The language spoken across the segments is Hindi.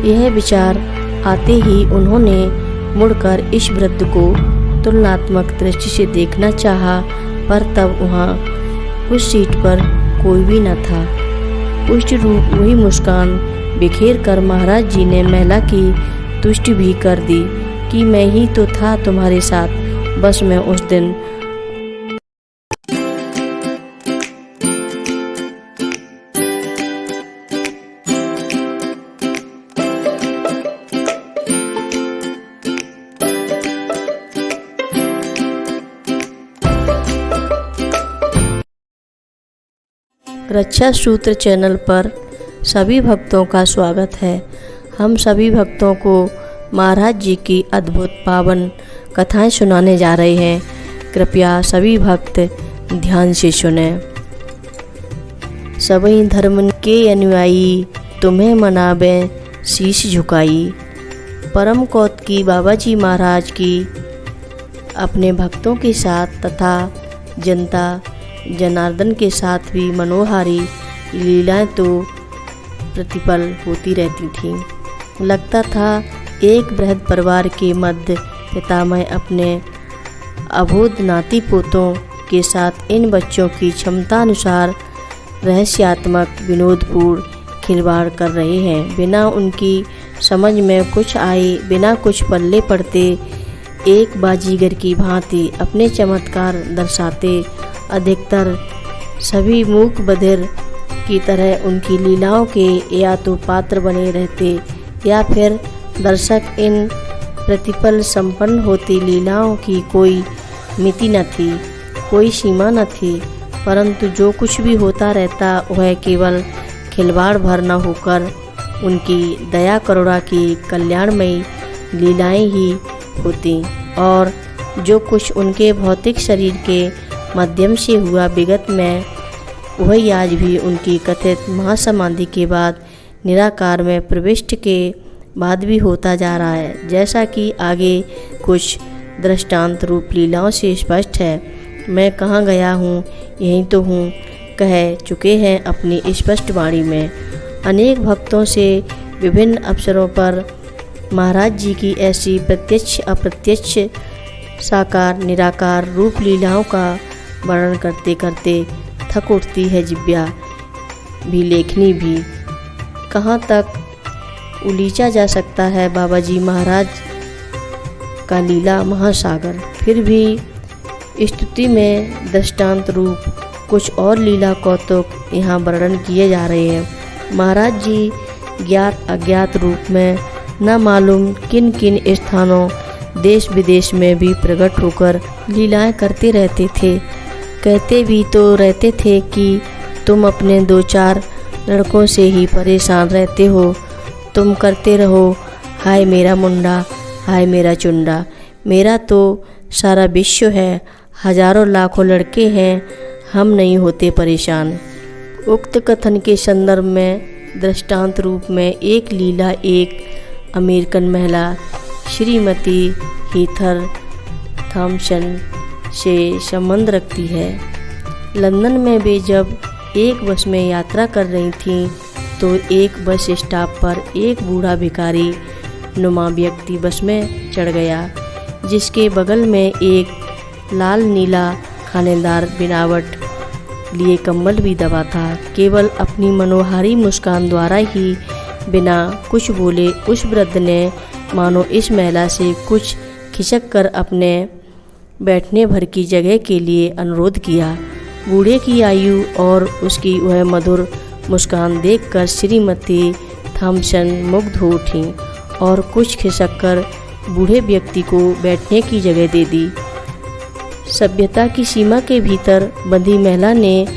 यह विचार आते ही उन्होंने मुड़कर इस वृद्ध को तुलनात्मक दृष्टि से देखना चाहा, पर तब वहाँ उस सीट पर कोई भी न था। पुष्ट रूप वही मुस्कान बिखेर कर महाराज जी ने महिला की तुष्टि भी कर दी कि मैं ही तो था तुम्हारे साथ, बस मैं उस दिन रक्षा सूत्र चैनल पर सभी भक्तों का स्वागत है। हम सभी भक्तों को महाराज जी की अद्भुत पावन कथाएं सुनाने जा रहे हैं। कृपया सभी भक्त ध्यान से सुने। सभी धर्म के अनुयायी तुम्हें मनावे शीश झुकाई। परम कौतुकी बाबा जी महाराज की अपने भक्तों के साथ तथा जनता जनार्दन के साथ भी मनोहारी लीलाएं तो प्रतिपल होती रहती थीं। लगता था एक बृहद परिवार के मध्य पितामह अपने अबोध नाती पोतों के साथ इन बच्चों की क्षमता अनुसार रहस्यात्मक विनोदपूर्ण खिलवाड़ कर रहे हैं। बिना उनकी समझ में कुछ आए, बिना कुछ पल्ले पड़ते, एक बाजीगर की भांति अपने चमत्कार दर्शाते, अधिकतर सभी मूक बधिर की तरह उनकी लीलाओं के या तो पात्र बने रहते या फिर दर्शक। इन प्रतिपल संपन्न होती लीलाओं की कोई मिति न थी, कोई सीमा न थी, परंतु जो कुछ भी होता रहता वह केवल खिलवाड़ भर न होकर उनकी दया करुणा की कल्याणमयी लीलाएं ही होती। और जो कुछ उनके भौतिक शरीर के माध्यम से हुआ विगत में, वही आज भी उनकी कथित महासमाधि के बाद निराकार में प्रविष्ट के बाद भी होता जा रहा है, जैसा कि आगे कुछ दृष्टांत रूप लीलाओं से स्पष्ट है। मैं कहाँ गया हूँ, यहीं तो हूँ, कह चुके हैं अपनी स्पष्ट वाणी में। अनेक भक्तों से विभिन्न अवसरों पर महाराज जी की ऐसी प्रत्यक्ष अप्रत्यक्ष साकार निराकार रूप लीलाओं का वर्णन करते करते थक उठती है जिब्या भी, लेखनी भी। कहाँ तक उलीचा जा सकता है बाबा जी महाराज का लीला महासागर। फिर भी स्तुति में दृष्टांत रूप कुछ और लीला कौतुक यहाँ वर्णन किए जा रहे हैं। महाराज जी ज्ञात अज्ञात रूप में न मालूम किन किन स्थानों देश विदेश में भी प्रकट होकर लीलाएं करते रहते थे। कहते भी तो रहते थे कि तुम अपने 2-4 लड़कों से ही परेशान रहते हो, तुम करते रहो हाय मेरा मुंडा, हाय मेरा चुंडा, मेरा तो सारा विश्व है, हजारों लाखों लड़के हैं, हम नहीं होते परेशान। उक्त कथन के संदर्भ में दृष्टांत रूप में एक लीला एक अमेरिकन महिला श्रीमती हीथर थॉम्सन से संबंध रखती है। लंदन में वे जब एक बस में यात्रा कर रही थीं तो एक बस स्टॉप पर एक बूढ़ा भिखारी नुमा व्यक्ति बस में चढ़ गया, जिसके बगल में एक लाल नीला खानेदार बिनावट लिए कंबल भी दबा था। केवल अपनी मनोहारी मुस्कान द्वारा ही बिना कुछ बोले उस वृद्ध ने मानो इस महिला से कुछ खिसक कर अपने बैठने भर की जगह के लिए अनुरोध किया। बूढ़े की आयु और उसकी वह मधुर मुस्कान देखकर श्रीमती थॉम्सन मुग्ध हो उठी और कुछ खिसक कर बूढ़े व्यक्ति को बैठने की जगह दे दी। सभ्यता की सीमा के भीतर बंधी महिला ने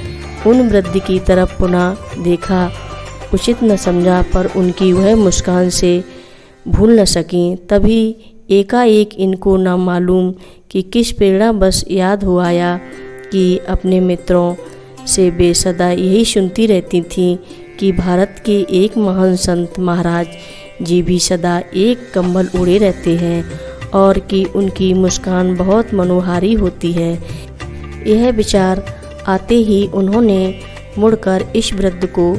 उन वृद्ध की तरफ पुनः देखा, उचित न समझा, पर उनकी वह मुस्कान से भूल न सकी। तभी एकाएक इनको न मालूम कि किस प्रेरणा बस याद हो आया कि अपने मित्रों से वे सदा यही सुनती रहती थीं कि भारत के एक महान संत महाराज जी भी सदा एक कंबल ओढ़े रहते हैं और कि उनकी मुस्कान बहुत मनोहारी होती है। यह विचार आते ही उन्होंने मुड़कर इस वृद्ध को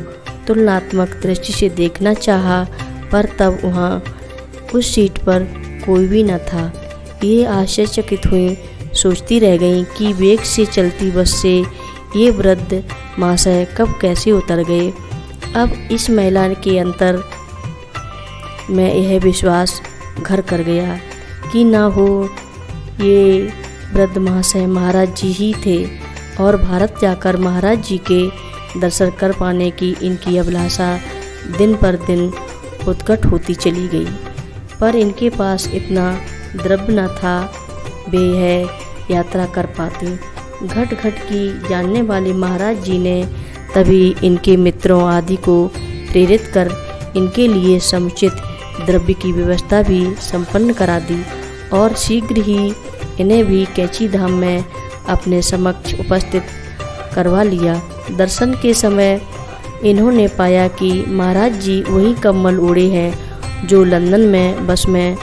तुलनात्मक दृष्टि से देखना चाहा, पर तब वहाँ उस सीट पर कोई भी न था। ये आश्चर्यचकित हुई, सोचती रह गईं कि वेग से चलती बस से ये वृद्ध महाशय कब कैसे उतर गए। अब इस महिला के अंतर में यह विश्वास घर कर गया कि ना हो ये वृद्ध महाशय महाराज जी ही थे और भारत जाकर महाराज जी के दर्शन कर पाने की इनकी अभिलाषा दिन पर दिन उत्कट होती चली गई। पर इनके पास इतना द्रव्य न था वे यह यात्रा कर पाते। घट घट की जानने वाले महाराज जी ने तभी इनके मित्रों आदि को प्रेरित कर इनके लिए समुचित द्रव्य की व्यवस्था भी संपन्न करा दी और शीघ्र ही इन्हें भी कैची धाम में अपने समक्ष उपस्थित करवा लिया। दर्शन के समय इन्होंने पाया कि महाराज जी वही कम्बल ओढ़े हैं जो लंदन में बस में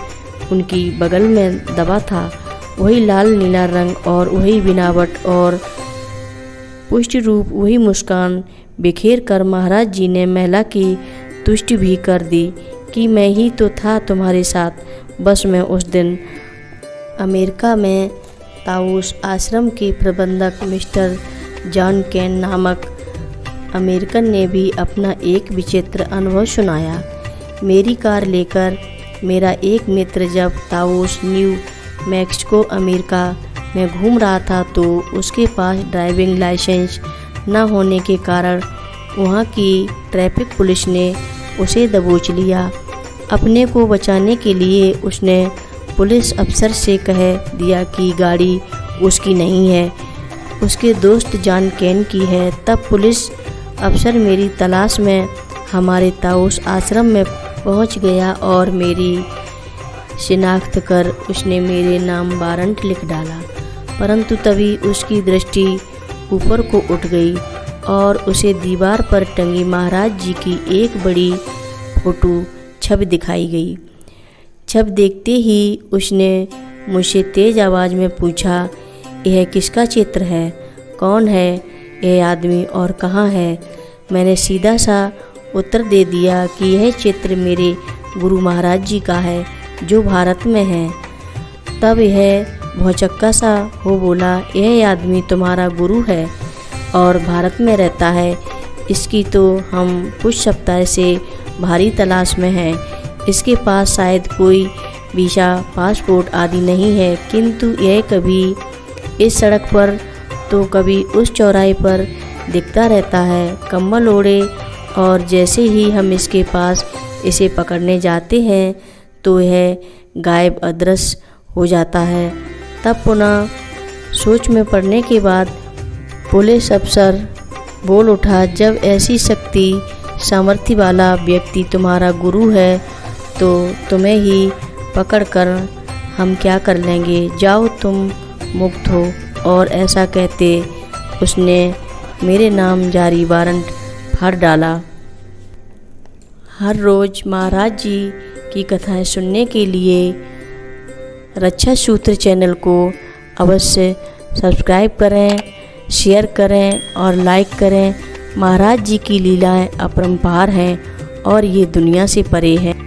उनकी बगल में दबा था। वही लाल नीला रंग और वही बनावट और पुष्ट रूप, वही मुस्कान बिखेर कर महाराज जी ने महिला की तुष्टि भी कर दी कि मैं ही तो था तुम्हारे साथ बस में उस दिन। अमेरिका में ताउस आश्रम के प्रबंधक मिस्टर जॉन केन नामक अमेरिकन ने भी अपना एक विचित्र अनुभव सुनाया। मेरी कार लेकर मेरा एक मित्र जब ताउस न्यू मैक्सिको अमेरिका में घूम रहा था तो उसके पास ड्राइविंग लाइसेंस न होने के कारण वहाँ की ट्रैफिक पुलिस ने उसे दबोच लिया। अपने को बचाने के लिए उसने पुलिस अफसर से कह दिया कि गाड़ी उसकी नहीं है, उसके दोस्त जॉन केन की है। तब पुलिस अफसर मेरी तलाश में हमारे ताउस आश्रम में पहुंच गया और मेरी शिनाख्त कर उसने मेरे नाम वारंट लिख डाला। परंतु तभी उसकी दृष्टि ऊपर को उठ गई और उसे दीवार पर टंगी महाराज जी की एक बड़ी फोटो छवि दिखाई गई। छवि देखते ही उसने मुझसे तेज़ आवाज़ में पूछा, यह किसका चित्र है? कौन है यह आदमी और कहाँ है? मैंने सीधा सा उत्तर दे दिया कि यह चित्र मेरे गुरु महाराज जी का है जो भारत में है। तब यह भौचक्का सा हो बोला, यह आदमी तुम्हारा गुरु है और भारत में रहता है। इसकी तो हम कुछ सप्ताह से भारी तलाश में हैं। इसके पास शायद कोई वीज़ा, पासपोर्ट आदि नहीं है, किंतु यह कभी इस सड़क पर तो कभी उस चौराहे पर दिखता रहता है, कम्बल ओढ़े, और जैसे ही हम इसके पास इसे पकड़ने जाते हैं तो यह गायब अदृश्य हो जाता है। तब पुनः सोच में पड़ने के बाद पुलिस अफसर बोल उठा, जब ऐसी शक्ति सामर्थ्य वाला व्यक्ति तुम्हारा गुरु है तो तुम्हें ही पकड़कर हम क्या कर लेंगे, जाओ तुम मुक्त हो। और ऐसा कहते उसने मेरे नाम जारी वारंट फाड़ डाला। हर रोज़ महाराज जी की कथाएं सुनने के लिए रक्षा सूत्र चैनल को अवश्य सब्सक्राइब करें, शेयर करें और लाइक करें। महाराज जी की लीलाएं अपरंपार हैं और ये दुनिया से परे हैं।